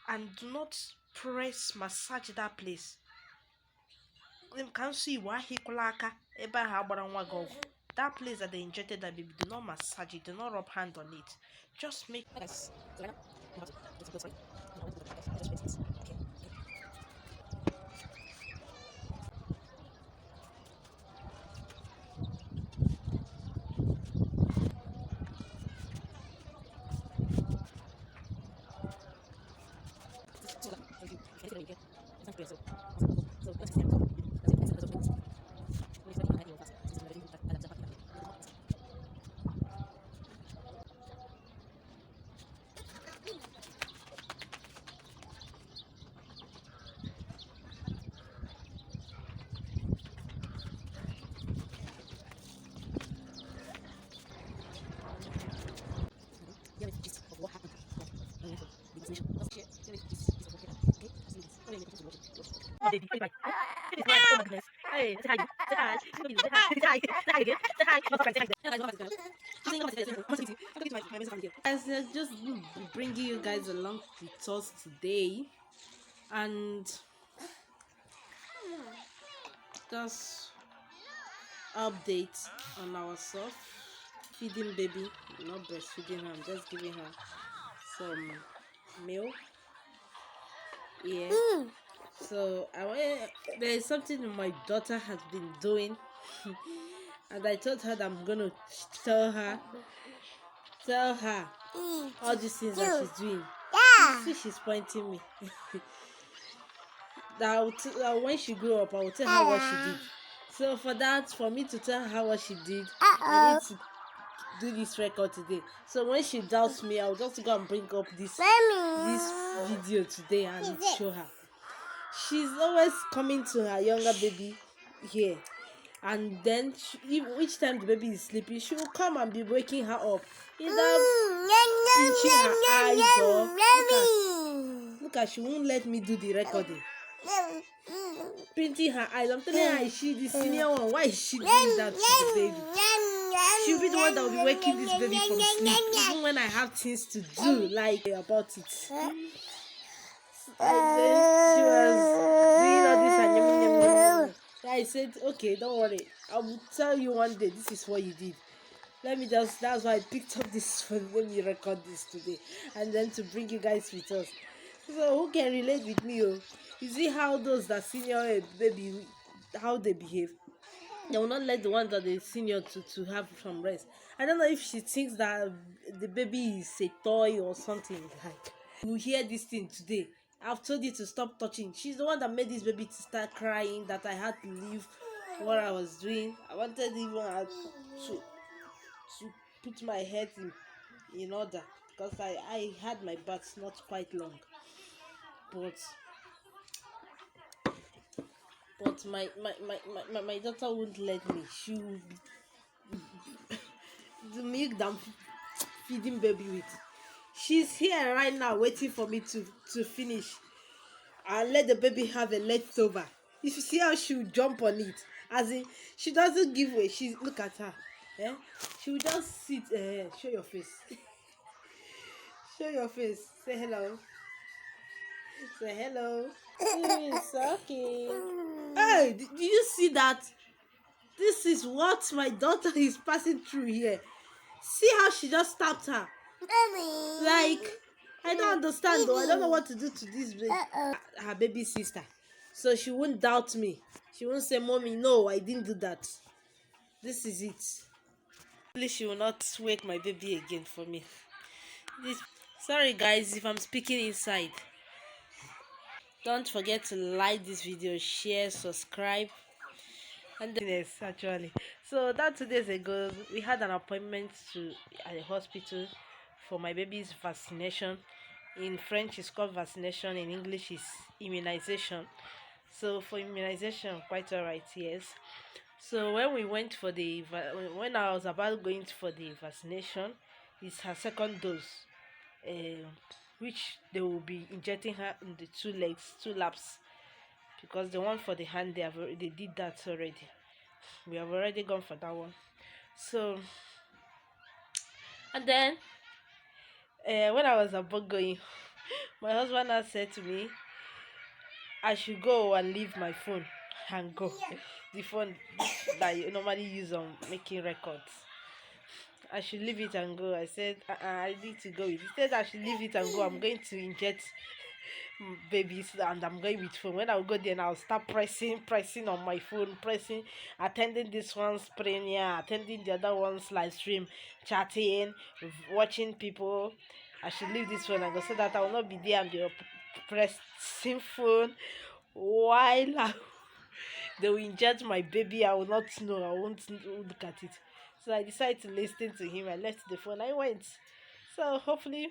and do not press massage that place. Can see why he kulaka eba ha gbara nwa gị ọgwụ. That place that they injected that baby, do not massage it, do not rub hand on it. Just make baby. Hey, oh my goodness. Hey, say hi. Say hi. Say hi. Say hi. Say hi again. Say hi. Guys, just bringing you guys along with us today, and just update on ourselves. Feeding baby, not breastfeeding her. I'm just giving her some milk. Yeah. So there is something my daughter has been doing, and I told her that I'm gonna tell her all these things that she's doing. See, she's pointing me. that when she grew up, I will tell her what she did. So for me to tell her what she did, I need to do this record today. So when she doubts me, I'll just go and bring up this video today and show her. She's always coming to her younger baby here, and then each time the baby is sleeping, she will come and be waking her up, either pinching her eyes or look at she won't let me do the recording. Pinching her eyes. I'm telling her, is she the senior one? Why is she doing that to the baby? She'll be the one that will be waking this baby from sleep, even when I have things to do like about it. And then she was doing all this and yum. I said, okay, don't worry, I will tell you one day this is what you did. That's why I picked up this phone. Let me record this today, and then to bring you guys with us. So who can relate with me? Oh, you see how those that senior a baby, how they behave. They will not let the one that they senior to have some rest. I don't know if she thinks that the baby is a toy or something. Like, you hear this thing today. I've told you to stop touching. She's the one that made this baby to start crying, that I had to leave what I was doing. I wanted even to put my head in order, because I had my bath not quite long. But my daughter wouldn't let me. She would the milk that I'm feeding baby with. She's here right now waiting for me to finish and let the baby have a leftover. If you see how she will jump on it, as in she doesn't give way. Look at her. Eh? She will just sit. Show your face. Show your face. Say hello. Say hello. It's okay. Hey, did you see that? This is what my daughter is passing through here. See how she just tapped her. Like, I don't understand though. I don't know what to do to this her baby sister. So she won't doubt me. She won't say, "Mommy, no, I didn't do that." This is it. Please, she will not wake my baby again for me. Sorry guys if I'm speaking inside. Don't forget to like this video, share, subscribe. And then, yes, actually. So that 2 days ago, we had an appointment at the hospital for my baby's vaccination. In French, it's called vaccination. In English, it's immunization. So for immunization, quite alright, yes. So when we went for when I was about going for the vaccination, it's her second dose, which they will be injecting her in the 2 laps, because the one for the hand they did that already. We have already gone for that one. So, and then when I was about going, My husband has said to me, I should go and leave my phone and go. The phone that you normally use on making records. I should leave it and go. I said, I need to go. He said I should leave it and go. I'm going to inject babies and I'm going with phone. When I'll go there and I'll start pressing on my phone, attending this one's premiere, attending the other one's live stream, chatting, watching people. I should leave this phone and go so that I will not be there and be pressing phone while they will inject my baby. I will not know. I won't look at it. So I decided to listen to him. I left the phone. I went. So hopefully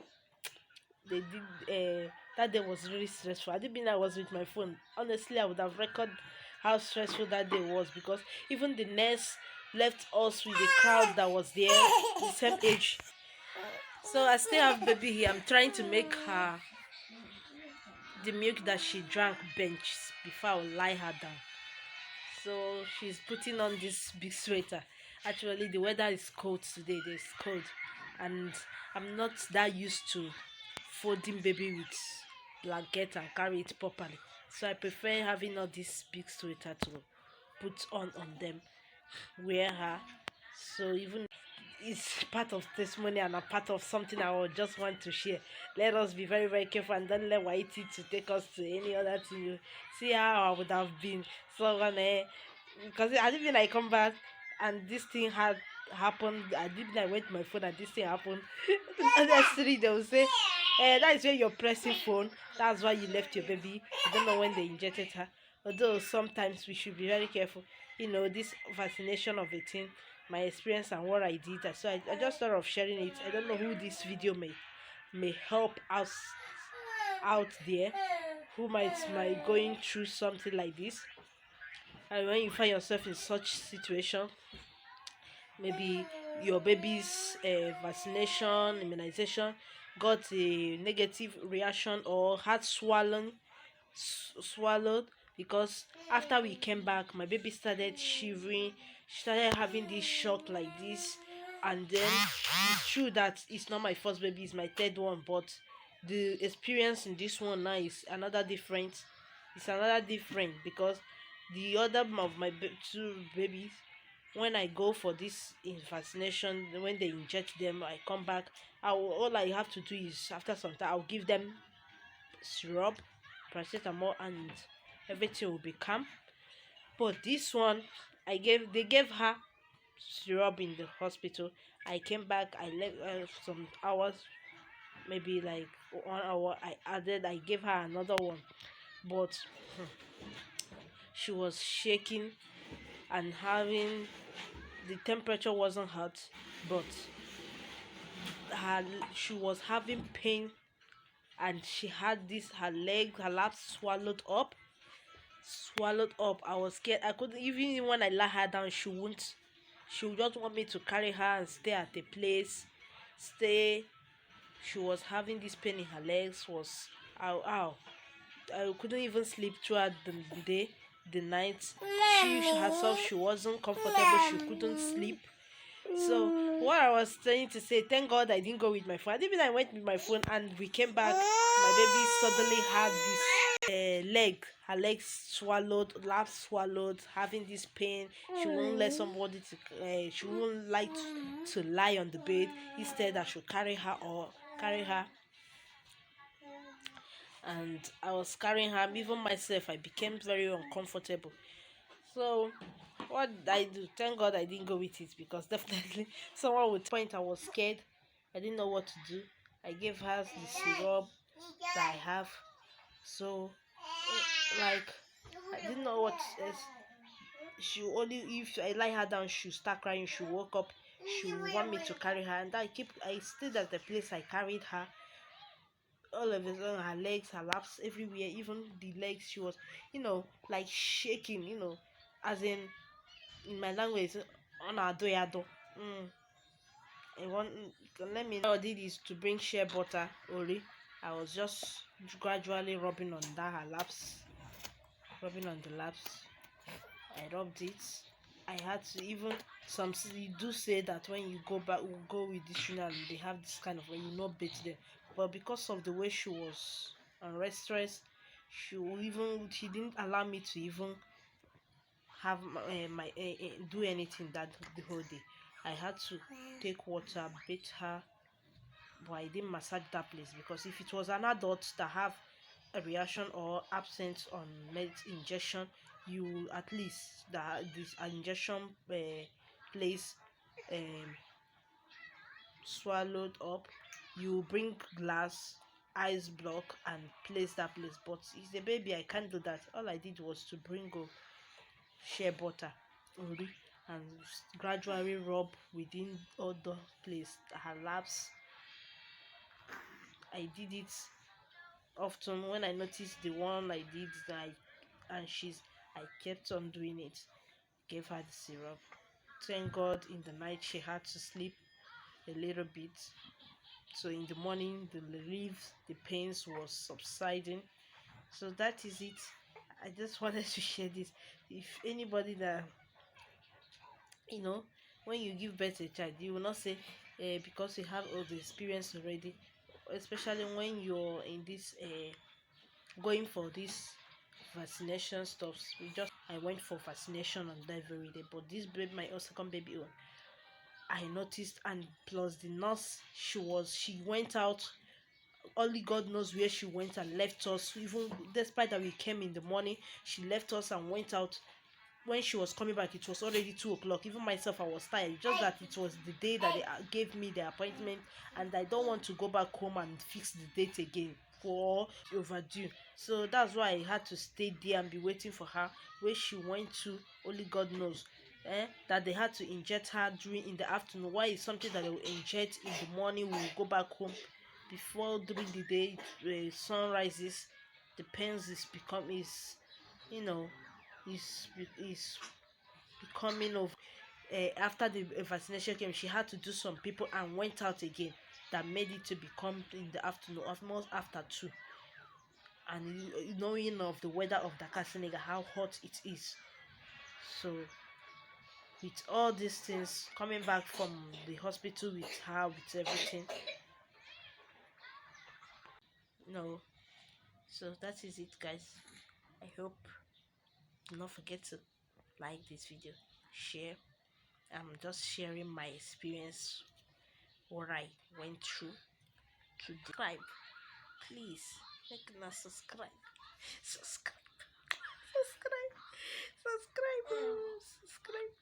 they did. That day was really stressful. I didn't mean I was with my phone. Honestly, I would have recorded how stressful that day was because even the nurse left us with the crowd that was there, the same age. So I still have baby here. I'm trying to make her the milk that she drank bench before I will lie her down. So she's putting on this big sweater. Actually, the weather is cold today. There's cold, and I'm not that used to folding baby with blanket and carry it properly. So I prefer having all this big sweater to put on them, wear her. So even it's part of testimony and a part of something I would just want to share. Let us be very, very careful and don't let YT to take us to any other thing. You see how I would have been. So when because I didn't mean I come back and this thing had happened. I didn't I went to my phone and this thing happened. Honestly, they will say, that is where you're pressing phone. That's why you left your baby. I don't know when they injected her. Although sometimes we should be very careful. This vaccination of a thing, my experience and what I did. So I just thought of sharing it. I don't know who this video may help us out there who might going through something like this. And when you find yourself in such situation, maybe your baby's vaccination, immunization got a negative reaction or had swallowed, because after we came back my baby started shivering, she started having this shock like this. And then it's true that it's not my first baby, it's my third one, but the experience in this one now is another different. It's another different because the other of my two babies, when I go for this vaccination, when they inject them, I come back. All I have to do is after some time I'll give them syrup, paracetamol, and everything will be calm. But this one, they gave her syrup in the hospital. I came back. I left some hours, maybe like 1 hour. I gave her another one, but she was shaking and having the temperature wasn't hot, but her she was having pain, and she had this her laps swallowed up. I was scared. I couldn't, even when I lie her down, she would just want me to carry her and stay at a place. She was having this pain in her legs, was ow. I couldn't even sleep throughout the day, the night. She herself, she wasn't comfortable, she couldn't sleep. So what I was trying to say, thank God I didn't go with my phone. I didn't I went with my phone and we came back. My baby suddenly had this her legs swallowed, laps swallowed, having this pain. She won't let somebody to. She won't like to lie on the bed. Instead, I should carry her. And I was carrying her. Even myself, I became very uncomfortable. So what did I do? Thank God I didn't go with it because definitely someone would point. I was scared. I didn't know what to do. I gave her the syrup that I have. So like I didn't know what else. She only if I lie her down, she'll start crying. She woke up. She want me to carry her, and I stayed at the place. I carried her. All of a sudden, her legs, her laps, everywhere, even the legs, she was, like shaking. As in my language, on our do. I want let me know what I did is to bring shea butter only. I was just gradually rubbing on that her laps, rubbing on the laps. I rubbed it. I had to even you do say that when you go back, go with this funeral, they have this kind of when you not bathe them. but because of the way she was restless, she didn't allow me to even have my do anything that the whole day. I had to take water, bathe her, but I didn't massage that place because if it was an adult that have a reaction or absence on med injection, you at least this injection place um swallowed up, you bring glass ice block and place that place. But it's a baby, I can't do that. All I did was to bring shea butter ori and gradually rub within all the place her laps. I did it often. When I noticed the one I did that I kept on doing it. Gave her the syrup. Thank God in the night she had to sleep a little bit. So in the morning the relief, the pains was subsiding. So that is it. I just wanted to share this. If anybody that you know, when you give birth to a child, you will not say because you have all the experience already, especially when you're in this going for this vaccination stuff. I went for vaccination on that very day, but this baby, my second baby, I noticed. And plus the nurse, she went out. Only God knows where she went and left us. Even despite that we came in the morning, she left us and went out. When she was coming back, it was already 2 o'clock. Even myself, I was tired. Just that it was the day that they gave me the appointment, and I don't want to go back home and fix the date again for overdue. So that's why I had to stay there and be waiting for her. Where she went to, only God knows. That they had to inject her in the afternoon. Why is something that they will inject in the morning? We will go back home before during the day. Sun rises, the pains is you know is becoming of after the vaccination came. She had to do some people and went out again. That made it to become in the afternoon, almost after 2. And knowing of the weather of Dakar, Senegal, how hot it is. So with all these things, coming back from the hospital with her, with everything, no. So that is it, guys. I hope do not forget to like this video, share. I'm just sharing my experience, what I went through to subscribe. Please make na subscribe. Subscribe. Subscribe. Subscribe. Subscribe.